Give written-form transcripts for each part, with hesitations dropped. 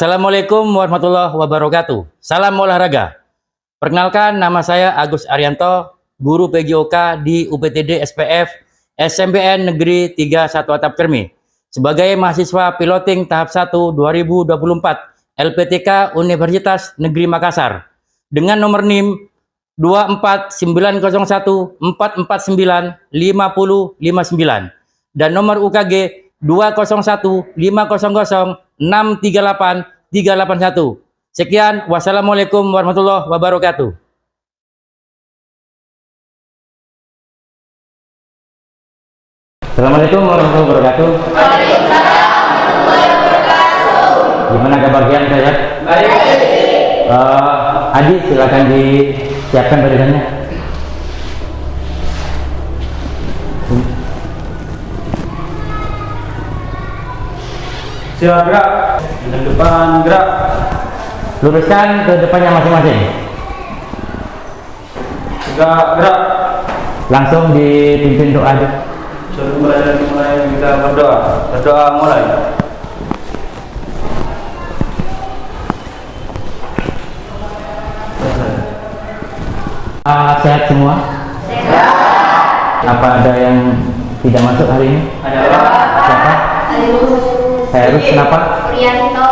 Assalamualaikum warahmatullahi wabarakatuh. Salam olahraga. Perkenalkan, nama saya Agus Arianto, guru PJOK di UPTD SPF SMPN Negeri 31 Atap Kermi. Sebagai mahasiswa piloting tahap 1 2024 LPTK Universitas Negeri Makassar dengan nomor NIM 24901449559 dan nomor UKG 201500638 Sekian, wassalamualaikum warahmatullahi wabarakatuh. Assalamualaikum warahmatullahi wabarakatuh. Gimana kabar kalian saya? Baik. Adi, silakan disiapkan barisannya. Siap, gerak. Ke depan, gerak. Luruskan ke depannya masing-masing. Tegak, gerak. Langsung dipimpin doa. Sebelum mulai kita berdoa. Berdoa mulai. Sehat semua? Sehat. Apa ada yang tidak masuk hari ini? Ada apa? Siapa? Herus, kenapa? Purianto.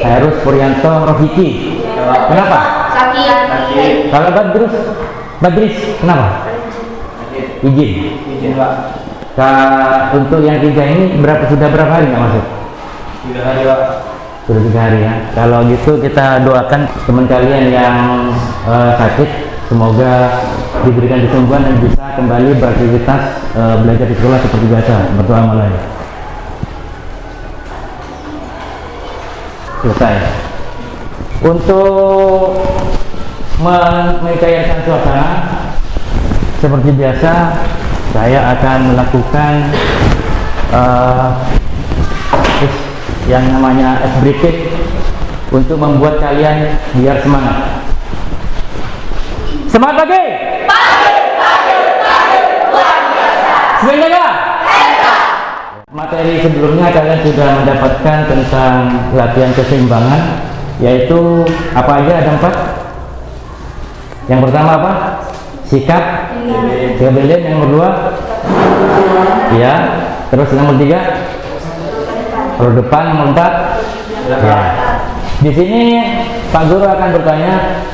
Herus Purianto Rohiki. Kenapa? Sakit. Kalau Badris, kenapa? Izin. Izin, Pak. Untuk yang tiga ini sudah berapa hari nggak masuk? 3 hari, Pak. Sudah 3 hari ya. Kalau gitu kita doakan teman kalian yang sakit, semoga diberikan kesembuhan dan bisa kembali beraktivitas belajar di sekolah seperti biasa. Berdoa mulai. Selesai. Untuk mencairkan suasana seperti biasa, saya akan melakukan yang namanya ice breaking untuk membuat kalian biar semangat. Semangat pagi! Semangat! Materi sebelumnya kalian sudah mendapatkan tentang latihan keseimbangan, yaitu apa aja? Ada 4. Yang pertama apa? Sikap belin. Yang kedua ya, terus yang ketiga roda depan. Yang keempat ya. Di sini Pak Guru akan bertanya,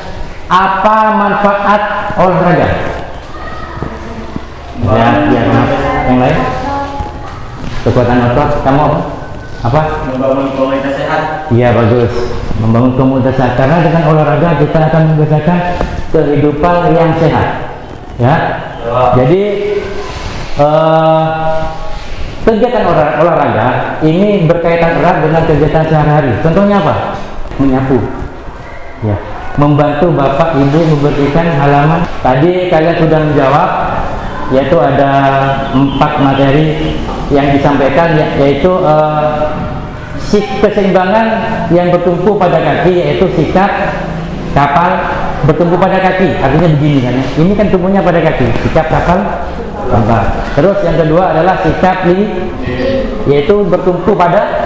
apa manfaat olahraga? Ya, yang lain kekuatan otot. Kamu apa? Membangun komunitas sehat. Iya, bagus. Membangun komunitas sehat, karena dengan olahraga kita akan membiasakan kehidupan yang sehat ya. Jadi kegiatan olahraga ini berkaitan erat dengan kegiatan sehari-hari. Contohnya apa? Menyapu ya, membantu bapak ibu membersihkan halaman. Tadi kalian sudah menjawab, yaitu ada 4 materi yang disampaikan, yaitu keseimbangan yang bertumpu pada kaki, yaitu sikap kapal bertumpu pada kaki. Artinya begini kan ya, ini kan tumpunya pada kaki, sikap kapal kapal. Terus yang kedua adalah sikap yaitu bertumpu pada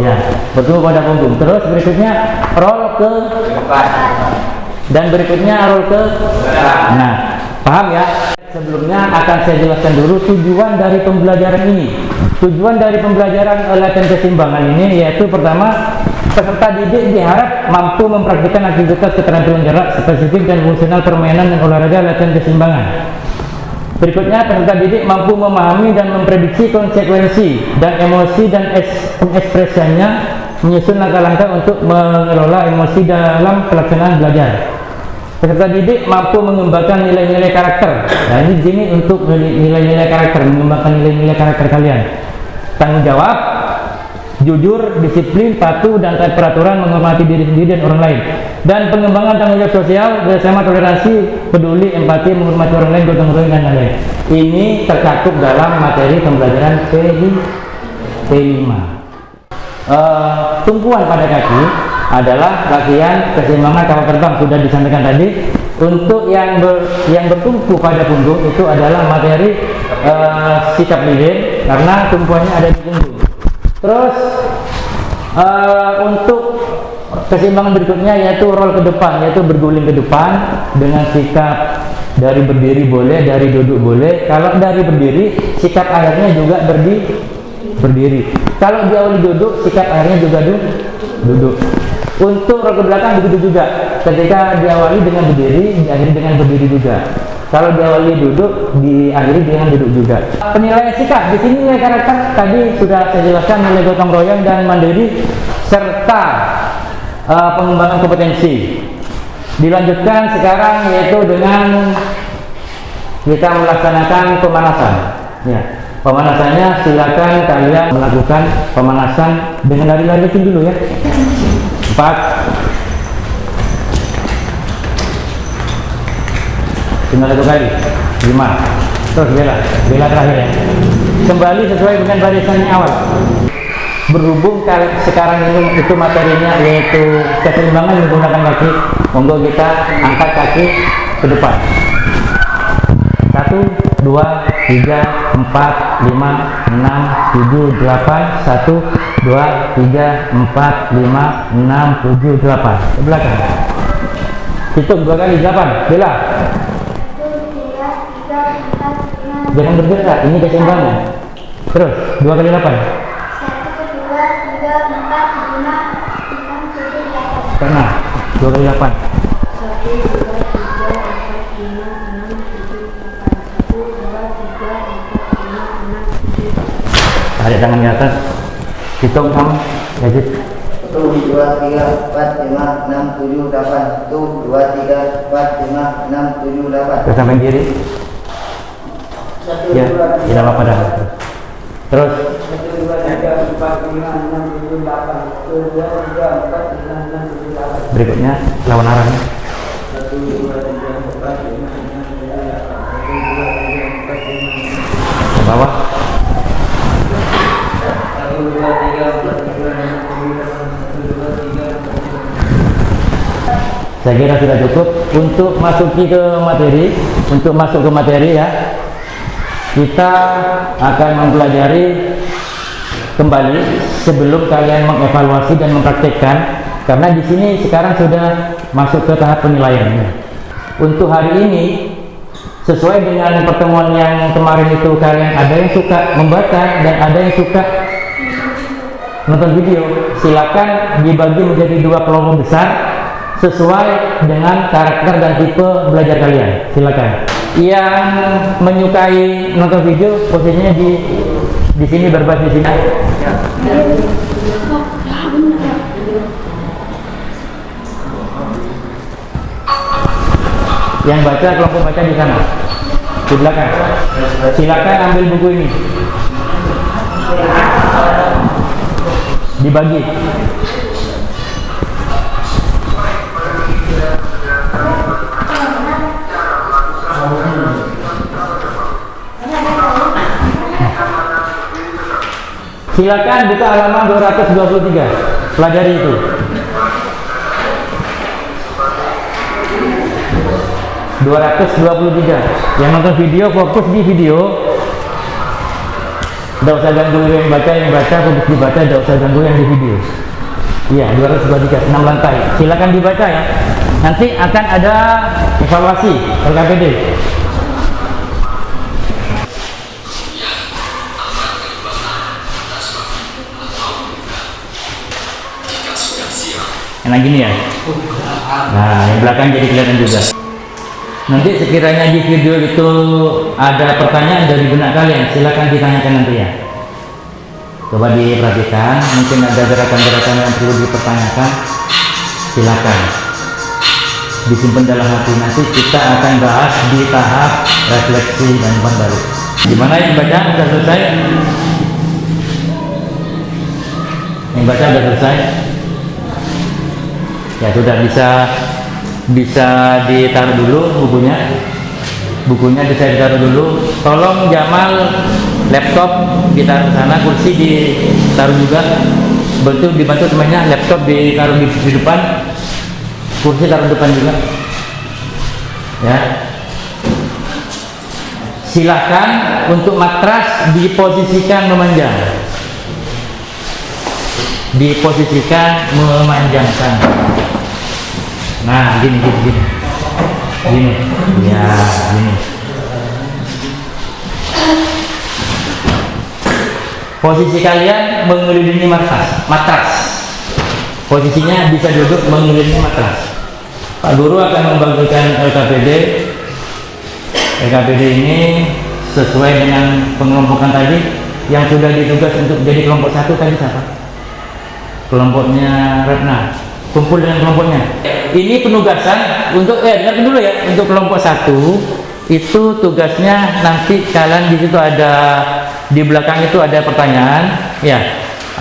ya, bertumpu pada punggung. Terus berikutnya roll ke depan. dan berikutnya roll ke belakang. Nah, paham ya? Sebelumnya akan saya jelaskan dulu tujuan dari pembelajaran ini. Tujuan dari pembelajaran latihan keseimbangan ini yaitu pertama, peserta didik diharap mampu mempraktikkan aktivitas keterampilan gerak spesifik dan fungsional permainan dan olahraga latihan keseimbangan. Berikutnya, peserta didik mampu memahami dan memprediksi konsekuensi dan emosi dan pengekspresiannya, menyusun langkah-langkah untuk mengelola emosi dalam pelaksanaan belajar. Peserta didik mampu mengembangkan nilai-nilai karakter. Nah, ini sini untuk nilai-nilai karakter, mengembangkan nilai-nilai karakter kalian. Tanggung jawab, jujur, disiplin, patuh, dan taat peraturan, menghormati diri sendiri dan orang lain. Dan pengembangan tanggung jawab sosial, bersama toleransi, peduli, empati, menghormati orang lain, gotong royong, dan lain-lain. Ini tercakup dalam materi pembelajaran P5. Tumpuan pada kaki adalah latihan keseimbangan kapal terbang, sudah disampaikan tadi. Untuk yang bertumpu pada punggung itu adalah materi sikap lilin, karena tumpuannya ada di punggung. Terus Untuk keseimbangan berikutnya yaitu roll ke depan, yaitu berguling ke depan dengan sikap dari berdiri boleh, dari duduk boleh. Kalau dari berdiri, sikap akhirnya juga berdiri. Kalau diawali duduk, sikap akhirnya juga duduk. Untuk roll ke belakang begitu juga. Ketika diawali dengan berdiri, diakhiri dengan berdiri juga. Kalau diawali duduk, diakhiri dengan duduk juga. Penilaian sikap di sini nilai karakter tadi sudah saya jelaskan, nilai gotong royong dan mandiri serta pengembangan kompetensi. Dilanjutkan sekarang yaitu dengan kita melaksanakan pemanasan. Ya, pemanasannya silakan kalian melakukan pemanasan dengan lari-lari dulu ya. 4 tinggal 1 kali 5 terus bela terakhir ya, kembali sesuai dengan barisannya awal. Berhubung sekarang ini itu materinya yaitu keseimbangan menggunakan kaki, monggo kita angkat kaki ke depan. 1 2 3 4 5 6 7 8 1 2 3 4 5 6 7 8. Ke belakang hitung 2 kali 8 bela. Jangan bergerak, ini keseimbangan. Terus 2 kali 8. 1 2 3 4 5 6 7 8. Pernah 2 kali 8. 1 2 3 4 5 6 7 8. 1 2 3 4 5 6 7 8. Tarik tangan ke atas. Hitung kamu. Lanjut. 1 2 3 4 5 6 7 8. 1 2 3 4 5 6 7 8. Ke samping kiri. Ya, tidak apa-apa dah. Terus 1 2 3 4 5 6 7 8. 1 2 3 4 5 6 7 8. berikutnya lawan arahnya. 1 2 3 4 5 6 7 8. 1 2 3 4 5 Ke bawah. 1 2 3 4 5 6 7 8. 1 2 3 4 5 6 7 8. Saya kira sudah cukup untuk masuk ke materi ya. Kita akan mempelajari kembali sebelum kalian mengevaluasi dan mempraktekkan, karena di sini sekarang sudah masuk ke tahap penilaian. Untuk hari ini sesuai dengan pertemuan yang kemarin itu, kalian ada yang suka membaca dan ada yang suka nonton video. Silakan dibagi menjadi 2 kelompok besar sesuai dengan karakter dan tipe belajar kalian. Silakan. Yang menyukai nonton video posisinya di sini, berbasis di sini. Yang baca, kelompok baca di sana, di belakang. Silakan ambil buku ini, dibagi. Silakan buka halaman 223, pelajari itu. Yang nonton video fokus di video, tidak usah ganggu yang baca fokus dibaca, tidak usah ganggu yang di video. Iya, 223, 6 lantai. Silakan dibaca ya. Nanti akan ada evaluasi LKPD. Enak gini ya. Nah, yang belakang jadi kelihatan juga. Nanti sekiranya di video itu ada pertanyaan dari benak kalian, silakan ditanyakan nanti ya. Coba diperhatikan, mungkin ada gerakan-gerakan yang perlu dipertanyakan, silakan disimpan dalam hati. Nanti kita akan bahas di tahap refleksi dan umpan balik. Gimana yang baca? Sudah selesai? Yang baca sudah selesai? Ya sudah, bisa ditaruh dulu bukunya bisa ditaruh dulu. Tolong Jamal, laptop ditaruh ke sana, kursi ditaruh juga, dibantu temannya, laptop ditaruh di depan, kursi taruh depan juga ya. Silahkan untuk matras diposisikan memanjang, diposisikan memanjangkan. Nah, gini. Ya, gini. Posisi kalian mengelilingi matras. Posisinya bisa duduk mengelilingi matras. Pak Guru akan membagikan LKPD. LKPD ini sesuai dengan pengelompokan tadi. Yang sudah ditugas untuk jadi kelompok 1 tadi siapa? Kelompoknya Ratna. Kumpul dengan kelompoknya. Ini penugasan untuk dengar dulu ya. Untuk kelompok 1 itu tugasnya nanti kalian di situ ada, di belakang itu ada pertanyaan. Ya,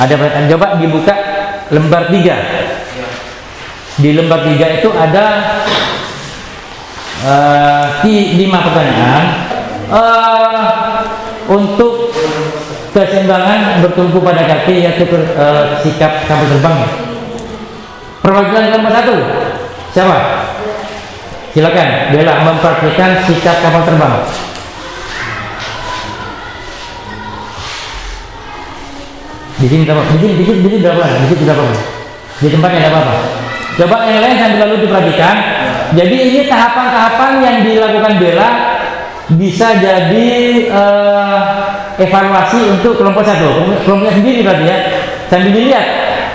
ada pertanyaan. Coba dibuka lembar 3. Di lembar 3 itu ada 5 pertanyaan. Untuk keseimbangan bertumpu pada kaki, yaitu sikap kapal terbang. Perwakilan kelompok 1 siapa? Silakan Bella mempraktikkan sikap kapal terbang. Di sini tidak apa-apa. Di tempatnya tidak apa-apa. Coba yang lain sambil lalu diperhatikan. Jadi ini tahapan-tahapan yang dilakukan Bella bisa jadi evaluasi untuk kelompok 1, kelompoknya sendiri berarti ya. Sambil dilihat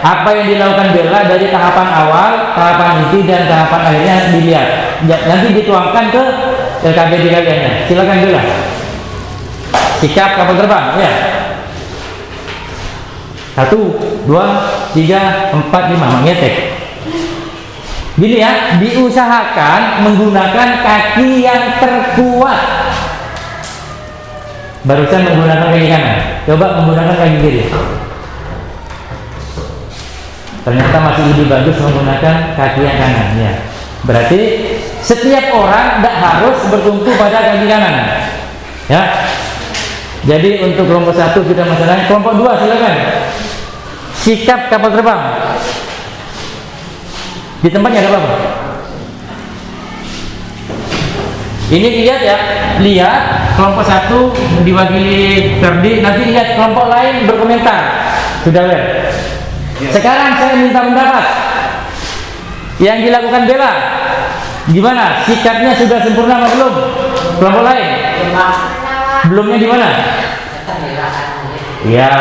apa yang dilakukan Bella dari tahapan awal, tahapan inti dan tahapan akhirnya dilihat. Nanti dituangkan ke LKPD kalian. Silakan Bella. Sikap kapal terbang ya. 1, 2, 3, 4, 5 mengetek. Gini ya, diusahakan menggunakan kaki yang terkuat. Barusan menggunakan kaki kanan, coba menggunakan kaki kiri. Ternyata masih lebih bagus menggunakan kaki yang kanan ya. Berarti setiap orang tidak harus bertumpu pada kaki kanan ya. Jadi untuk kelompok 1 sudah masalahnya. Kelompok 2 silakan. Sikap kapal terbang. Di tempatnya ada apa? Ini lihat ya, lihat kelompok 1 diwakili Ferdi, nanti lihat kelompok lain berkomentar. Sudah ya? Sekarang saya minta pendapat. Yang dilakukan Bella, gimana? Sikapnya sudah sempurna atau belum? Kelompok lain? Belumnya di mana? Ya,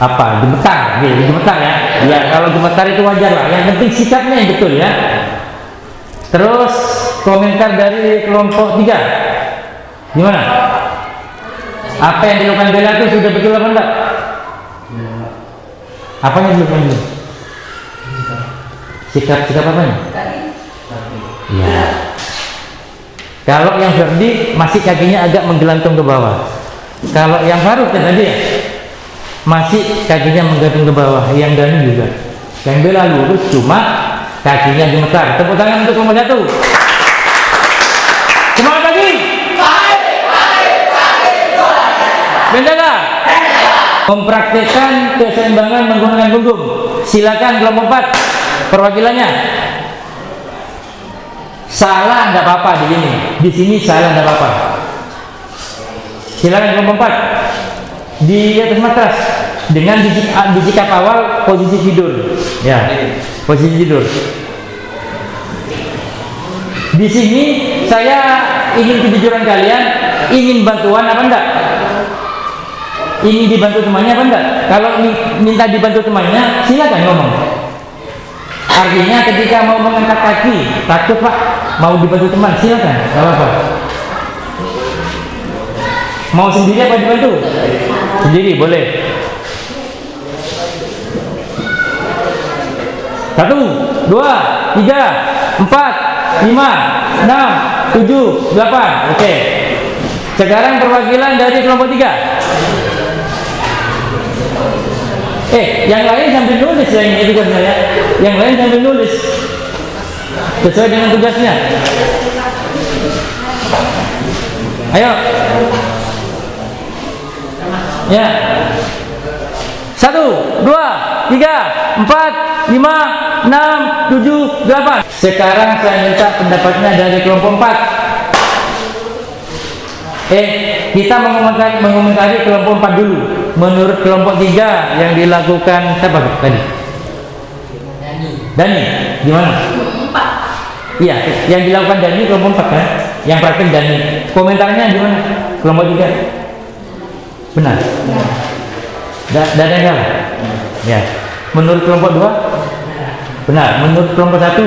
apa? Gemetar, gemetar ya. Ya, kalau gemetar itu wajar lah. Yang penting sikapnya yang betul ya. Terus komentar dari kelompok 3, gimana? Apa yang dilakukan Bella itu sudah betul apa enggak? Apanya belum? Sikap apanya? Ya. Kalau yang Ferdi masih kakinya agak menggelantung ke bawah. Kalau yang Faruk tadi ya, masih kakinya menggantung ke bawah. Yang Dani juga. Yang Bella lurus, cuma kakinya gemetar. Tepuk tangan untuk kelompok 1. Semangat lagi. Bendera. Mempraktikkan keseimbangan menggunakan punggung. Silakan kelompok 4 perwakilannya. Salah tidak apa-apa di sini. Di sini salah tidak apa-apa. Silakan kelompok 4 di atas matras dengan di sikap awal posisi tidur. Ya, posisi tidur. Di sini saya ingin kejujuran kalian, ingin bantuan apa enggak? Ingin dibantu temannya apa enggak? Kalau minta dibantu temannya, silakan ngomong. Artinya ketika mau mengangkat kaki, takut Pak, mau dibantu teman, silakan, enggak apa-apa. Mau sendiri apa dibantu? Sendiri boleh. 1, 2, 3, 4, 5, 6, 7, 8. Oke. Sekarang perwakilan dari kelompok 3. Yang lain sambil nulis ya, ini tugasnya ya. Yang lain sambil nulis sesuai dengan tugasnya. Ayo. Ya. 1, 2, 3, 4, 5, 6, 7, 8. Sekarang saya minta pendapatnya dari kelompok 4. Kita mengomentari kelompok 4 dulu. menurut kelompok 3 yang dilakukan siapa tadi? Dani, gimana? Iya, yang dilakukan Dani kelompok 4 kan? Yang praktek Dani. Komentarnya gimana? Kelompok 3? Benar. Dan yang salah? Ya. Menurut kelompok 2? Benar. Menurut kelompok 1?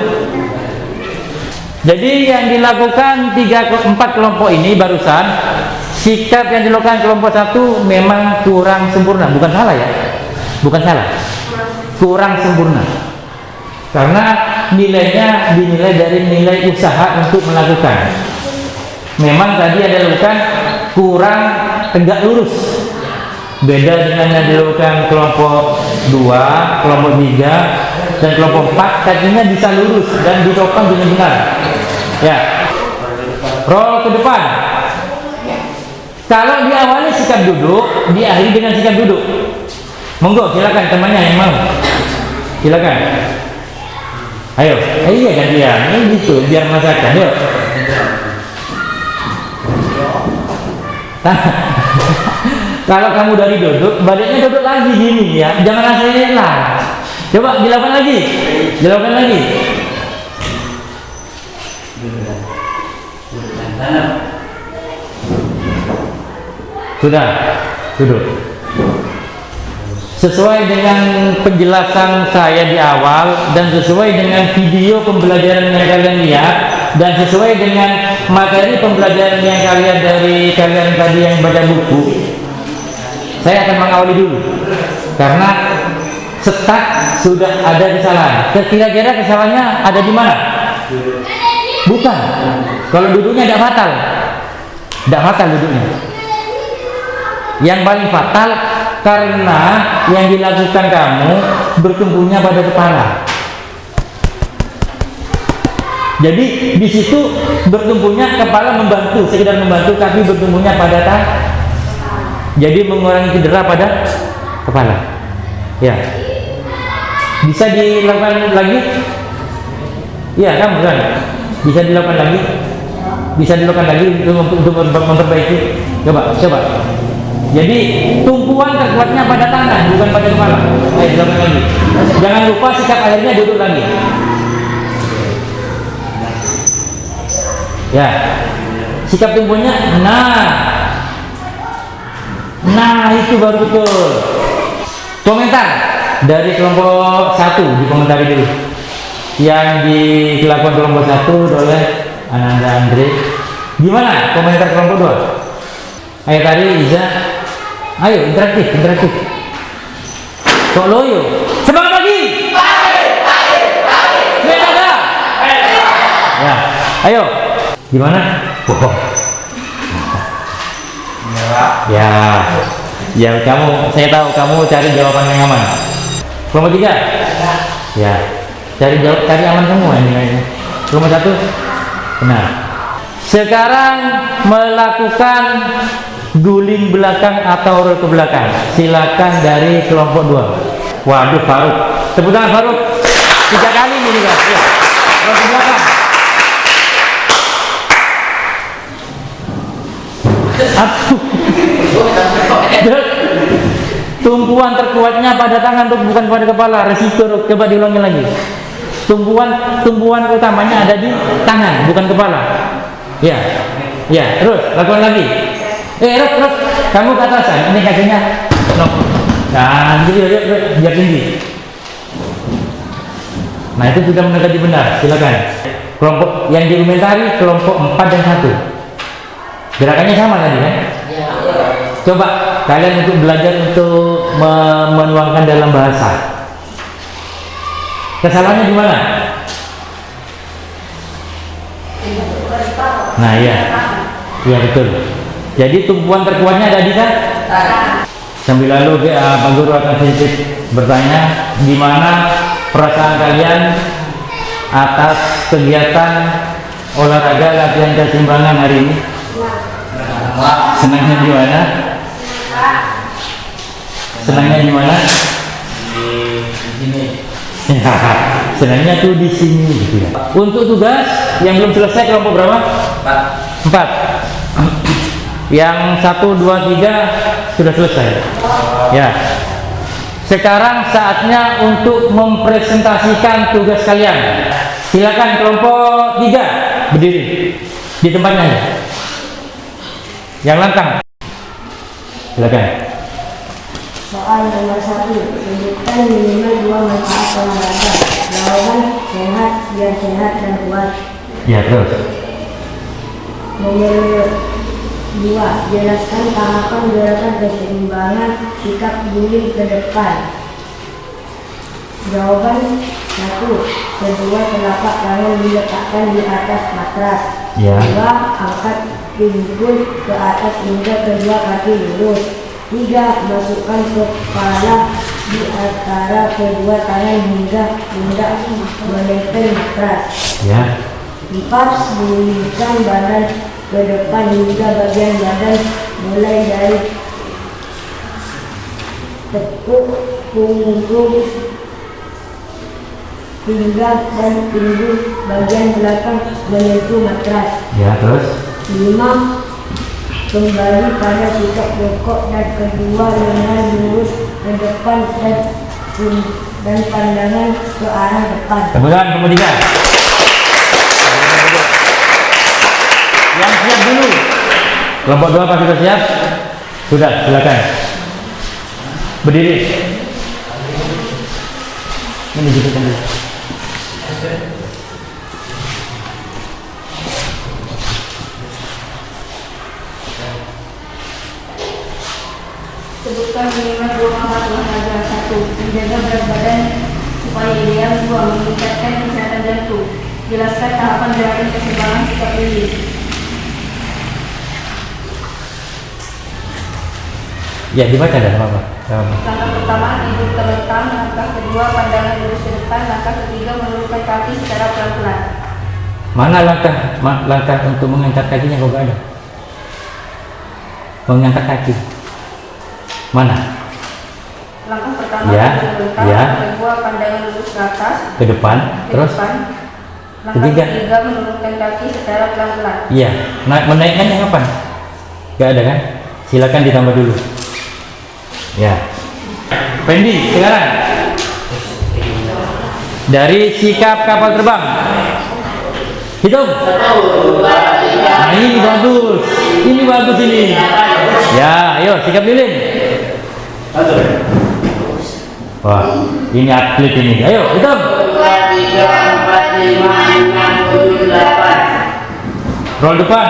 Jadi yang dilakukan 4 kelompok ini barusan, sikap yang dilakukan kelompok 1 memang kurang sempurna. Bukan salah ya? Bukan salah. Kurang sempurna. Karena nilainya dinilai dari nilai usaha untuk melakukan. Memang tadi yang dilakukan kurang tegak lurus. Beda dengan yang dilakukan kelompok 2, kelompok 3, dan kelompok 4 kakinya bisa lurus dan ditopang dengan benar. Ya. Roll ke depan. Kalau diawali sikap duduk, diakhiri dengan sikap duduk. Monggo, silakan temannya yang mau. Silakan. Ayo, iya gantian. Ini gitu, biar masakan. Yuk. Kalau kamu dari duduk, badannya duduk lagi gini ya. Jangan asal lah. Coba dilakukan lagi. Dilakukan lagi. Sudah. Duduk. Sesuai dengan penjelasan saya di awal dan sesuai dengan video pembelajaran yang kalian lihat dan sesuai dengan materi pembelajaran yang kalian dari kalian tadi yang baca buku, saya akan mengawali dulu karena setak sudah ada kesalahan. Kira-kira kesalahannya ada di mana? Bukan. Kalau duduknya tidak fatal, tidak fatal duduknya. Yang paling fatal karena yang dilakukan kamu bertumbuhnya pada kepala. Jadi di situ bertumbuhnya kepala membantu, sekedar membantu, tapi bertumbuhnya pada tangan. Jadi mengurangi cedera pada kepala. Ya. Bisa dilakukan lagi? Ya, kamu kan. Bisa dilakukan lagi? Bisa dilakukan lagi untuk memperbaiki. Coba. Jadi tumpuan terkuatnya pada tangan, bukan pada kepala. Ayo dilakukan lagi. Jangan lupa sikap akhirnya duduk lagi. Ya. Sikap tumpuannya Nah itu baru betul. Komentar dari kelompok 1 dikomentari dulu. Yang dilakukan kelompok 1 oleh Ananda Andre. Gimana komentar kelompok 2? Ayo tadi Iza. Ayo interaktif. Kok loyo? Semangat lagi. Ya. Ayo. Gimana? Ya kamu, saya tahu kamu cari jawaban yang aman. Kelompok 3? Ya, cari aman semua ini. Kelompok 1? Benar. Sekarang melakukan guling belakang atau roll ke belakang. Silakan dari kelompok 2. Waduh, Faruk. Tepuk tangan Faruk. 3 kali ini kan. Ya. Roll ke belakang. Tumpuan terkuatnya pada tangan, bukan pada kepala. Resiko, coba diulangi lagi. Tumpuan utamanya ada di tangan, bukan kepala. Ya, terus lakukan lagi. Rot, kamu ke atasan. Ini kakinya. Nah, gitu ya, biar tinggi. Nah, itu sudah mendekati benar. Silakan. Kelompok yang dikomentari kelompok 4 dan 1. Gerakannya sama tadi kan? Coba kalian untuk belajar untuk menuangkan dalam bahasa. Kesalahannya di mana? Nah iya betul. Jadi tumpuan terkuatnya ada di sana. Sambil lalu Pak Guru akan sedikit bertanya, di mana perasaan kalian atas kegiatan olahraga latihan keseimbangan hari ini? Senangnya di mana? Senangnya di mana? Di sini. Ya, senangnya tuh di sini gitu ya. Untuk tugas yang belum selesai kelompok berapa? 4. Yang 1, 2, 3 sudah selesai. Ya. Sekarang saatnya untuk mempresentasikan tugas kalian. Silakan kelompok 3 berdiri di tempatnya. Yang lantang. Silakan. Soal nomor 1, sebutkan minimal 2 manfaat olahraga. Jawaban sehat, biar sehat dan kuat. Ya, terus. Nomor 2, jelaskan tahapan gerakan keseimbangan sikap guling ke depan. Jawaban 1, kedua telapak tangan diletakkan di atas matras. Ya. 2, angkat pinggul ke atas hingga kedua kaki lurus. 3, masukkan kepala di antara kedua tangan hingga pundak menempel matras. Ya. 4, gulingkan badan ke depan hingga bagian badan mulai dari tekuk punggung, pinggang dan pinggul bagian belakang menyentuh matras. Ya, terus. 5, kembali pada sikap jongkok dan kedua lengan lurus ke depan dan pandangan ke arah depan. Kemudian nomor 3. Yang siap dulu. Kelompok 2 pasti sudah siap? Sudah, silakan. Berdiri. Ini dudukkan dulu. Sebutkan minimal 2 manfaat olahraga. 1, menjaga berat badan supaya ideal. 2, meningkatkan kesehatan jantung. Jelaskan tahapan gerakan keseimbangan sikap guling. Ya, dibaca dah apa-apa. Langkah pertama, duduk terlentang. Langkah kedua, pandangan lurus ke depan. Langkah ketiga, menurunkan kaki secara pelan-pelan. Mana langkah untuk mengangkat kakinya kok gak ada? Mengangkat kaki. Mana? Langkah pertama, Ya, duduk terlentang. ya. Langkah kedua, pandangan lurus ke atas. Ke depan, Ke terus? depan. Langkah Ketiga. ketiga, menurunkan kaki secara pelan-pelan. Iya, menaikkannya kapan? Gak ada kan? Silakan ditambah dulu. Ya. Pendi, sekarang. Dari sikap kapal terbang. Hitung. Nah, ini bagus. Ini bagus ini. Ya, ayo sikap lilin. Wah, ini atlet ini. Ayo, hitung. 2, 3, 4, 5, 6, 7, 8. Roll depan.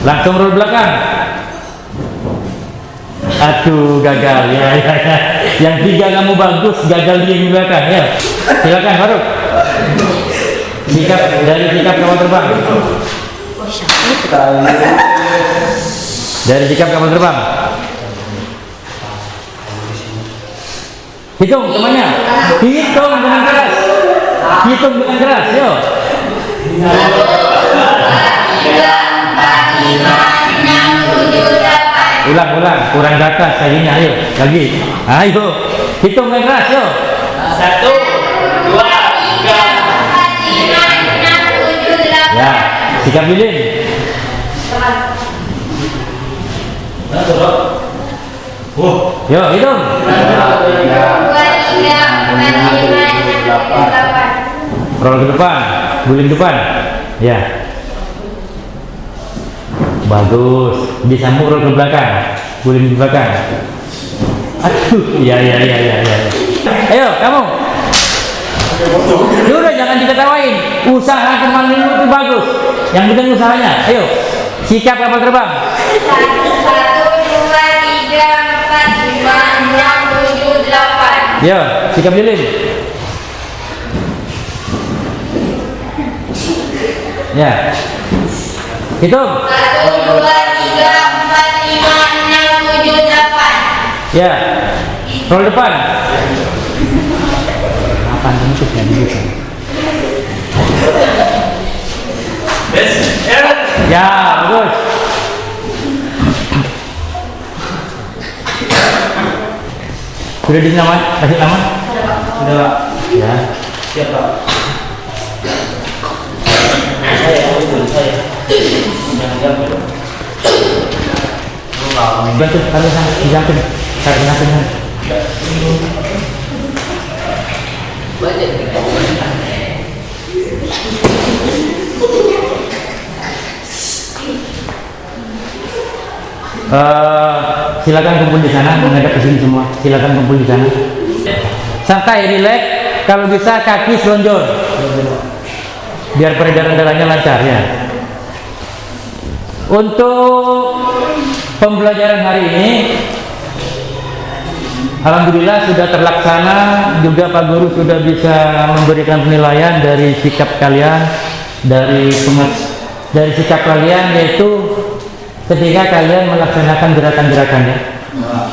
Langsung roll belakang. Aduh, gagal. Ya. Yang 3 kamu bagus, gagal dia di belakang. Ya. Silakan Faruk. Dari sikap kapal terbang. Dari sikap kapal terbang. Hitung temannya. Hitung dengan keras. Hitung dengan keras. Yo. 1, 2, 3, 4, 5, 6, 7, 8. Ulang. Kurang data kayaknya. Ayo. Lagi. Ayo. Hitung dengan keras. Yo. 1, 2, 3, 4, 5, 6, 7, 8. Ya. Sikap lilin. Yo, hitung. 1, 2, 3, 4, 5, 6, 7, 8. Roll ke depan, guling depan. Ya. Bagus. Disambung roll ke belakang, guling di belakang. Aduh, ya. Ayo, kamu. Udah jangan diketawain. Usaha kemarin itu bagus. Yang penting usahanya. Ayo. Sikap kapal terbang. 1, 2, 3, 4, 5, 6, 7, 8. Ya, sikap lilin. Ya. Hitung. 1, 2, 3, 4, 5, 6, 7, 8. Ya. Roll depan. Apaan itu yang bisa? Ya, bagus. Sudah di nama? Kasih nama? Sudah, Pak. Ya. Siap, Pak. Saya. Bantu kami sana, dijamin, karena silakan kumpul di sana, menghadap ke sini semua. Silakan kumpul di sana. Santai, rileks. Kalau bisa kaki selonjor, biar peredaran darahnya lancar ya. Untuk pembelajaran hari ini, alhamdulillah sudah terlaksana. Juga Pak Guru sudah bisa memberikan penilaian dari sikap kalian, dari sikap kalian, yaitu ketika kalian melaksanakan gerakan-gerakannya,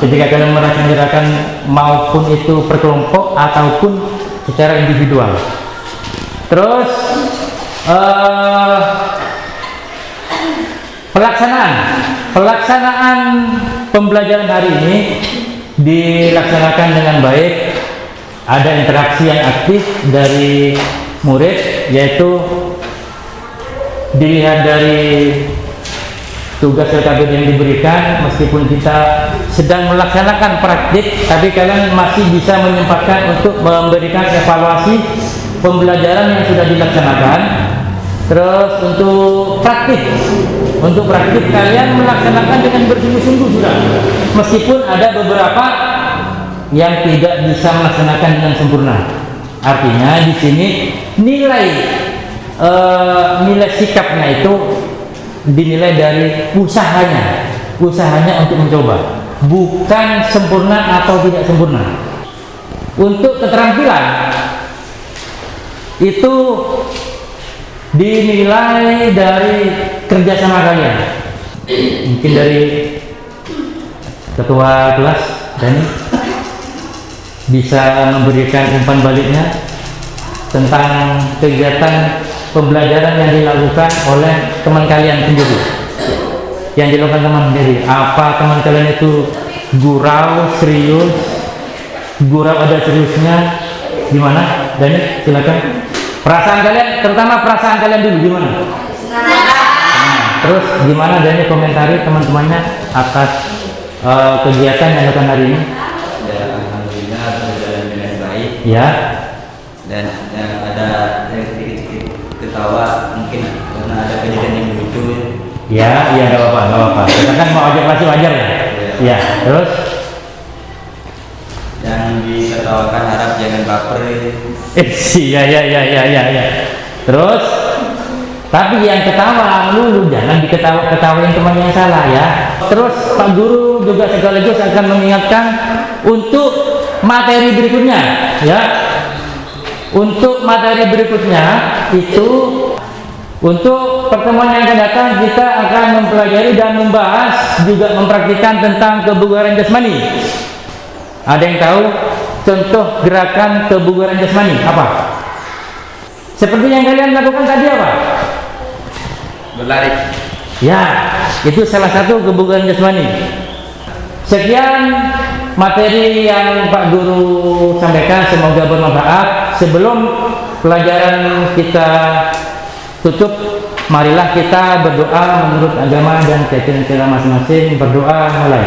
ketika kalian melaksanakan gerakan maupun itu perkelompok ataupun secara individual. Terus pelaksanaan pembelajaran hari ini dilaksanakan dengan baik. Ada interaksi yang aktif dari murid, yaitu dilihat dari tugas LKB yang diberikan. Meskipun kita sedang melaksanakan praktik, tapi kalian masih bisa menyempatkan untuk memberikan evaluasi pembelajaran yang sudah dilaksanakan. Terus untuk praktik kalian melaksanakan dengan bersungguh-sungguh sudah, meskipun ada beberapa yang tidak bisa melaksanakan dengan sempurna. Artinya di sini nilai sikapnya itu dinilai dari usahanya untuk mencoba, bukan sempurna atau tidak sempurna. Untuk keterampilan itu dinilai dari kerjasama kalian. Mungkin dari ketua kelas dan bisa memberikan umpan baliknya tentang kegiatan pembelajaran yang dilakukan oleh teman kalian sendiri, apa teman kalian itu gurau, serius, gurau ada seriusnya gimana? Dani, silakan. Perasaan kalian, terutama perasaan kalian dulu gimana? Terus gimana Dani komentari teman-temannya atas kegiatan yang dilakukan hari ini? Ya, alhamdulillah berjalan dengan baik. Ya. Dan ada sedikit ketawa, mungkin karena ada kejadian yang lucu. Ya, iya, nggak apa-apa. Kita kan mau wajar ya. Ya, terus yang diketawakan harap jangan baper. Iya. Terus, tapi yang ketawa melulu jangan diketawain teman yang salah ya. Terus Pak Guru juga sekaligus akan mengingatkan untuk materi berikutnya ya. Untuk materi berikutnya itu, untuk pertemuan yang akan datang kita akan mempelajari dan membahas juga mempraktikkan tentang kebugaran jasmani. Ada yang tahu contoh gerakan kebugaran jasmani apa? Seperti yang kalian lakukan tadi apa? Berlari. Ya, itu salah satu kebugaran jasmani. Sekian materi yang Pak Guru sampaikan, semoga bermanfaat. Sebelum pelajaran kita tutup, marilah kita berdoa menurut agama dan keyakinan kita masing-masing. Berdoa mulai.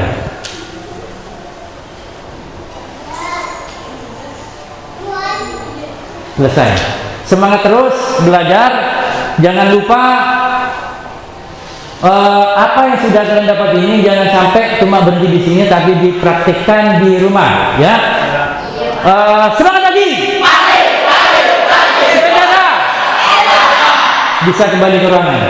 Selesai. Semangat terus belajar. Jangan lupa apa yang sudah kalian dapat ini jangan sampai cuma berhenti di sini, tapi dipraktikkan di rumah ya. Semangat lagi. Bisa kembali ke ruangan.